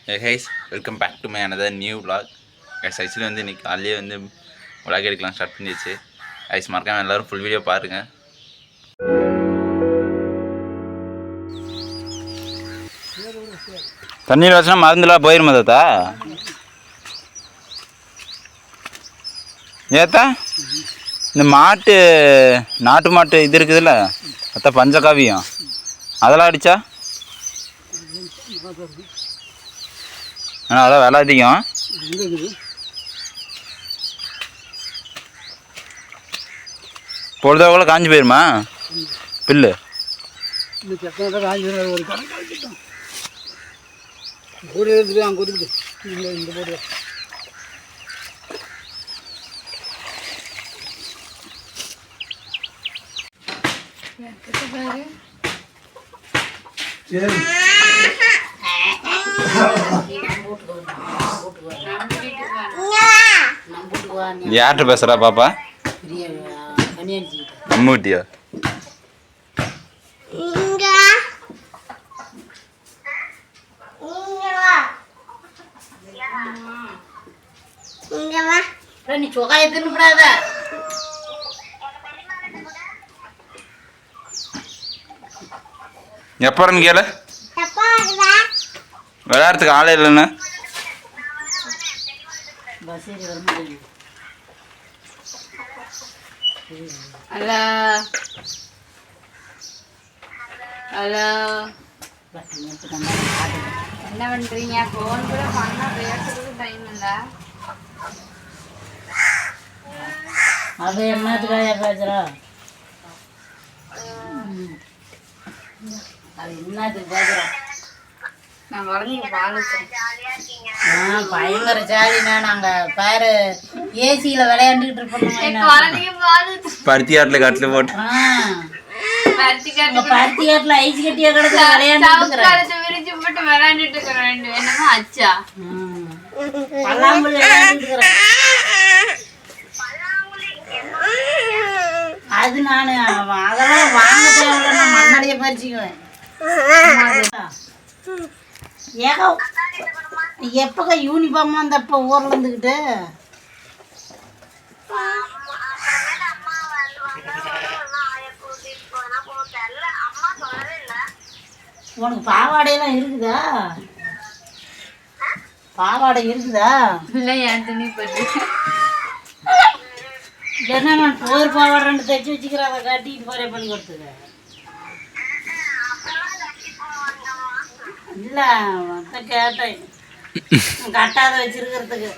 Guys welcome back to my another new vlog. Guys actually வந்து இன்றைக்கி காலையிலே வந்து vlog எடுக்கலாம் ஸ்டார்ட் பண்ணிடுச்சு. கைஸ் மறக்காம எல்லோரும் ஃபுல் வீடியோ பாருங்கள். தண்ணியில் வச்சுனா மருந்துலாம் போயிருமா தாத்தா? ஏத்தா இந்த நாட்டு மாட்டு இது இருக்குதுல்ல அத்தா பஞ்சகாவியம் அதெல்லாம் அடித்தா ஆனால் அதான் விலை அதிகம். பொழுதோக்குள்ள காஞ்சி போயிருமா பில்லு? யார்கிட்ட பேசுறா பாப்பா? அம்மூட்டியா? நீ சொகாய தின்னுடாத. எப்பறன்னு கேளு. விளையாடுறதுக்கு ஆளே இல்லைன்னு ஹலோ ஹலோ என்ன பண்றீங்க? போன் கூட பண்ணா பேசுறதுக்கு டைம் இல்லை. அது என்னத்துக்காக பேசுறா? அது என்னத்துக்கு பேசுறா? நான் வளர்ந்து பயங்கர ஜாலினா நாங்க பாரு ஏசியில விளையாண்டுட்டு இருப்போம். பருத்தி ஆட்டில் கட்டில் போட்டு பருத்தி காட்டுல ஐஸ் கட்டியா கிடக்கு விரிச்சு போட்டு விளையாண்டுட்டு இருக்கிறேன். என்னமோ அச்சா பல்லாங்குழி விளையாண்டுட்டு இருக்கிறேன். அது நானு அதெல்லாம் வாங்க தேவையில்ல, நான் மண்ணடைய பறிச்சுக்குவேன். ஏகா எப்பக்கா யூனிஃபார்மா இருந்தப்ப ஊர்ல இருந்துக்கிட்டு உனக்கு பாவாடையெல்லாம் இருக்குதா? பாவாடை இருக்குதா? இல்லை என் துணி பற்றி என்ன நான் போர் பாவாடை 2 தைச்சி வச்சுக்கிறேன். அதை கட்டிட்டு போறேன் பள்ளிக்கூடத்துக்கு. இல்லை அதான் கேட்டேன் கட்டாத வச்சிருக்கிறதுக்கு.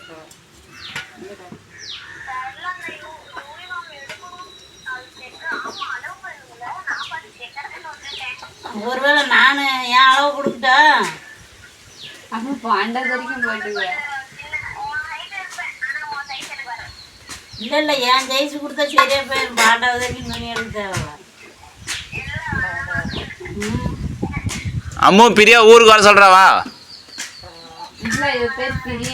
ஒருவேளை நான் என் அளவு கொடுக்கிட்டா அப்போ 12 வரைக்கும் போயிட்டு. இல்லை என் ஜெயிச்சு கொடுத்தா சரியா போயிடும். 12 வரைக்கும் துணி எடுக்க தேவை. அம்மு பிரியா ஊருக்கு வர சொல்றாவா? இல்லை இது பேர் பிரியா.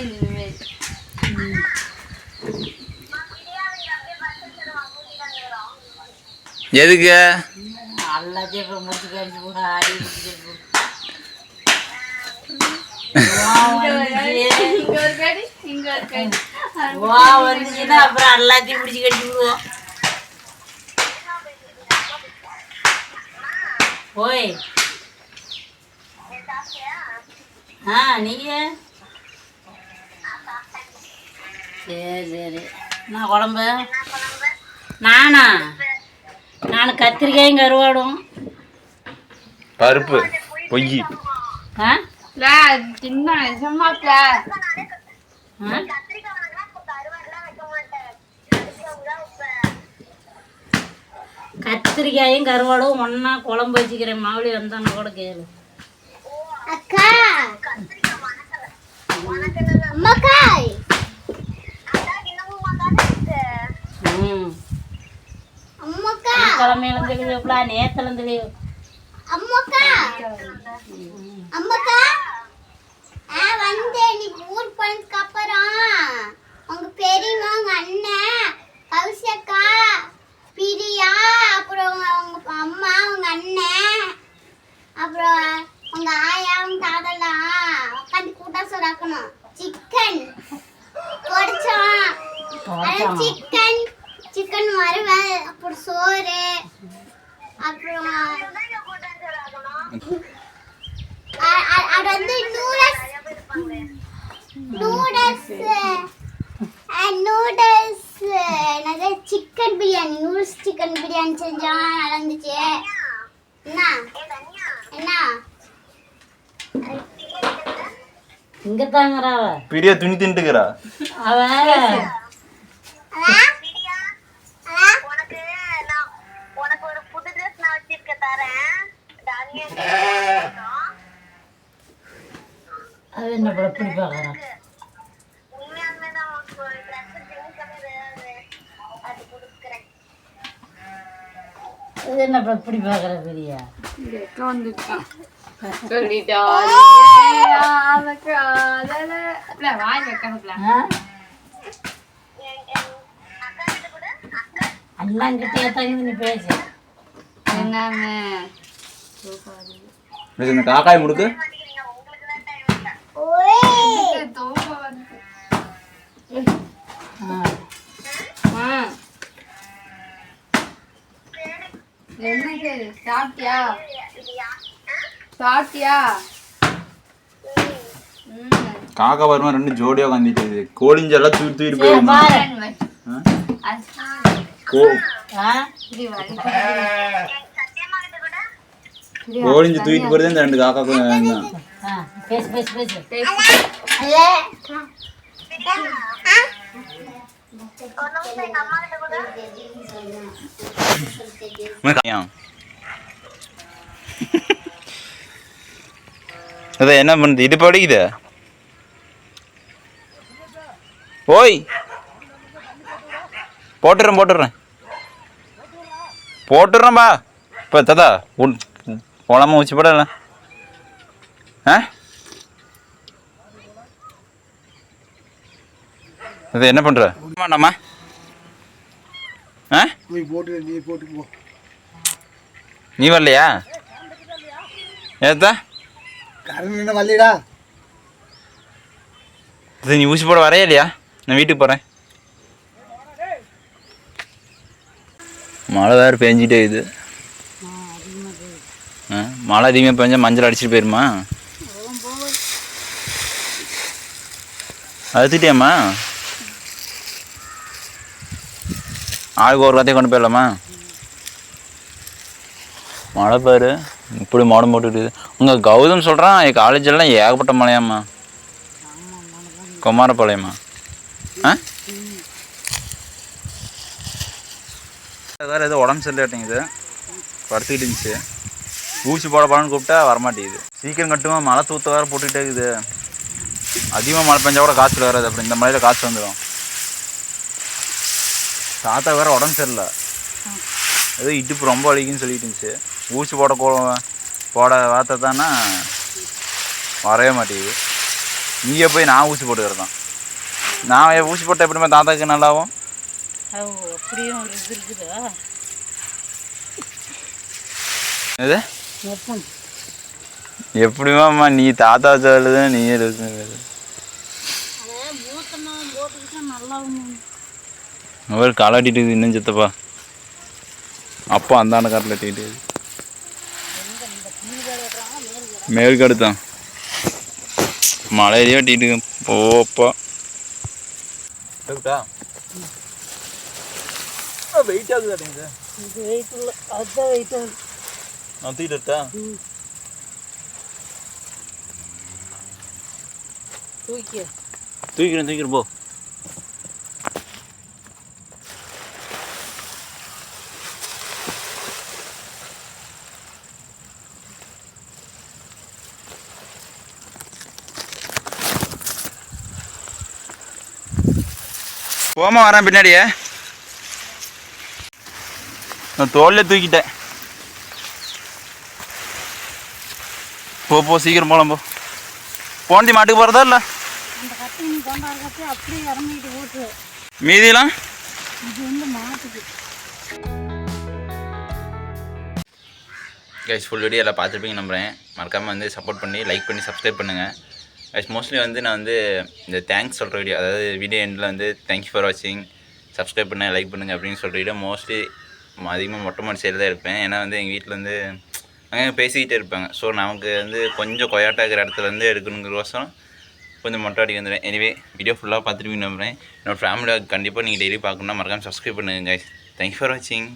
எதுக்கு? எல்லாத்தையும் இப்போ முடிச்சு கழிச்சு கூட ஆடி வந்துச்சுன்னா அப்புறம் எல்லாத்தையும் பிடிச்சி கடிச்சு விடுவோம். ஓய் நீங்க சரி சரி. நான் குழம்பு நான் கத்திரிக்காயும் கருவாடும் பருப்பு பொய் கத்திரிக்காயும் கருவாடும் ஒன்னா குழம்பு வச்சுக்கிறேன். மாவுளி வந்தான்னு கூட கேளு. அக்கா கிழமையில நேத்துல ஊர் போனதுக்கு அப்புறம் உங்க பெரியம்மா உங்க அண்ணன் கௌசியக்கா பிரியா அப்புறம் உங்க அம்மா உங்க அண்ணன் அப்புறம் உங்க ஆயா உங்க தாத்தெல்லாம் உட்காந்து கூட்டம் சிக்கன் பொரிச்சோம். சிக்கன் சிக்கன் வறுவல், அப்புறம் சோறு, அப்புறம் அது வந்து நூடுல்ஸ் என்னது chicken biryani, noodles chicken biryani செஞ்சோம். நல்லா இருந்துச்சு. என்ன இங்க தாங்கறா பிரியா துணி தின்னுட்டுக்கறா அவ. உனக்கு ஒரு புது ட்ரெஸ் நான் வச்சிருக்க தரேன். அது என்ன எப்படி பாக்குறா? உண்மையாலுமே நான் உனக்கு ஒரு ட்ரெஸ் பிங்க் கலர் அது கொடுக்குறேன். அது என்ன எப்படி பாக்குற பிரியா? வந்துட்டான் சொல்லிட்டா வாய் வைக்கணும்ல. அண்ணாங்கிட்டே தான் நீ பேசு. என்னன்னு இந்த காக்காய் முடுக்கு என்ன சரி சாப்பிட்டியா சாப்பிட்டியா? காக்கா வருமா ரெண்டு ஜோடியா உட்காந்துட்டு கோழிஞ்செல்லாம் தூக்கி தூக்கிட்டு போயிருமா. கோழிஞ்சு தூக்கிட்டு போறதே இந்த ரெண்டு காக்கா. பேசு பேசு பேசு. அதான் என்ன பண்ணுது இடுப்பு அடிக்குது. ஓய் போட்டுடுறேன்பா. இப்போ ததா போலாமா ஊச்சி போடல? அது என்ன பண்ற வேண்டாமா? நீ வரலையா? ஏத்தா வரலடா. இது நீ ஊசி போட வரையா இல்லையா? நான் வீட்டுக்கு போகிறேன். மழை வேறு பெஞ்சிட்டே இது. மழை அதிகமாக பெஞ்சா மஞ்சள் அடிச்சுட்டு போயிருமா? அழுத்திட்டியாம்மா? ஆளுக்கு ஒரு வார்த்தையை கொண்டு போயிடலாமா? மழை பாரு இப்படி மோடம் போட்டுக்கிட்டு. உங்கள் கௌதம் சொல்கிறான் என் காலேஜெல்லாம் ஏகப்பட்ட மழையாம்மா. குமாரபாளையம்மா. வேறு ஏதோ உடம்பு சரியில்லாட்டிங்குது, படுத்துக்கிட்டு இருந்துச்சு. ஊசி போடப்பான்னு கூப்பிட்டா வரமாட்டேங்குது. சீக்கிரம் கட்டுமா, மழை தூத்த வேறு போட்டுக்கிட்டே இருக்குது. அதிகமாக மழை பெஞ்சா கூட காய்ச்சல் வராது, அப்படி இந்த மழையில் காய்ச்சல் வந்துடும். தாத்தா வேறு உடம்பு சரியில்லை, ஏதோ இடுப்பு ரொம்ப வலிக்குன்னு சொல்லிட்டு இருந்துச்சு. ஊசி போட வார்த்தை தானே வரவே மாட்டேங்குது. இங்கே போய் நான் ஊசி போட்டுக்கிறதான். நான் ஊசி போட்டால் எப்படிமா தாத்தாவுக்கு நல்லாவும்? அப்படியும் ஒரு இது இருக்குதா? இது எப்படிமாம்மா நீ தாத்தா சொல்லுது நீ அவர் காலாட்டிட்டு இன்னும் சித்தப்பா. அப்போ அந்தாண்ட காட்டில் எட்டிக்கிட்டு மேல்காடு தான் மழையிலேயே வெட்டிட்டு போப்பா. வெயிட் ஆகுது. இது வெயிட் இல்லை, அதுதான் வெயிட் ஆகுது. நான் தூக்கிட்டா தூக்கிறேன் போ. போமா வரேன் பின்னாடியே. நான் தோல்ல தூக்கிட்டேன். போ சீக்கிரம் போகலாம். போனதி மாட்டுக்கு போகிறதா இல்லை? மீதியெல்லாம் கைஸ் ஃபுல் வீடியோ எல்லாம் பார்த்துருப்பீங்க நம்புகிறேன். மறக்காமல் வந்து சப்போர்ட் பண்ணி லைக் பண்ணி சப்ஸ்கிரைப் பண்ணுங்கள். மோஸ்ட்லி வந்து நான் வந்து இந்த தேங்க்ஸ் சொல்கிற வீடியோ, அதாவது வீடியோ எண்டில் வந்து தேங்க்யூ ஃபார் வாட்சிங், சப்ஸ்கிரைப் பண்ண லைக் பண்ணுங்கள் அப்படின்னு சொல்கிற வீடியோ மோஸ்ட்லி அதிகமாக மொட்டை மாடி சைடில் தான் இருப்பேன். ஏன்னா வந்து எங்கள் வீட்டில் வந்து அங்கே பேசிக்கிட்டே இருப்பாங்க. ஸோ நமக்கு வந்து கொஞ்சம் கொயாட்டாக இருக்கிற இடத்துல வந்து எடுக்கணுங்கிறோசரம் கொஞ்சம் மொட்டை அடிக்க வந்துடுவேன். எனிவே வீடியோ ஃபுல்லாக பார்த்துட்டு நம்புகிறேன். என்னோடய ஃபேமிலியாக கண்டிப்பாக நீங்கள் டெய்லி பார்க்கணுன்னா மறக்காமல் சப்ஸ்கிரைப் பண்ணுங்கள் கைஸ். தேங்க்யூ ஃபார் வாட்சிங்.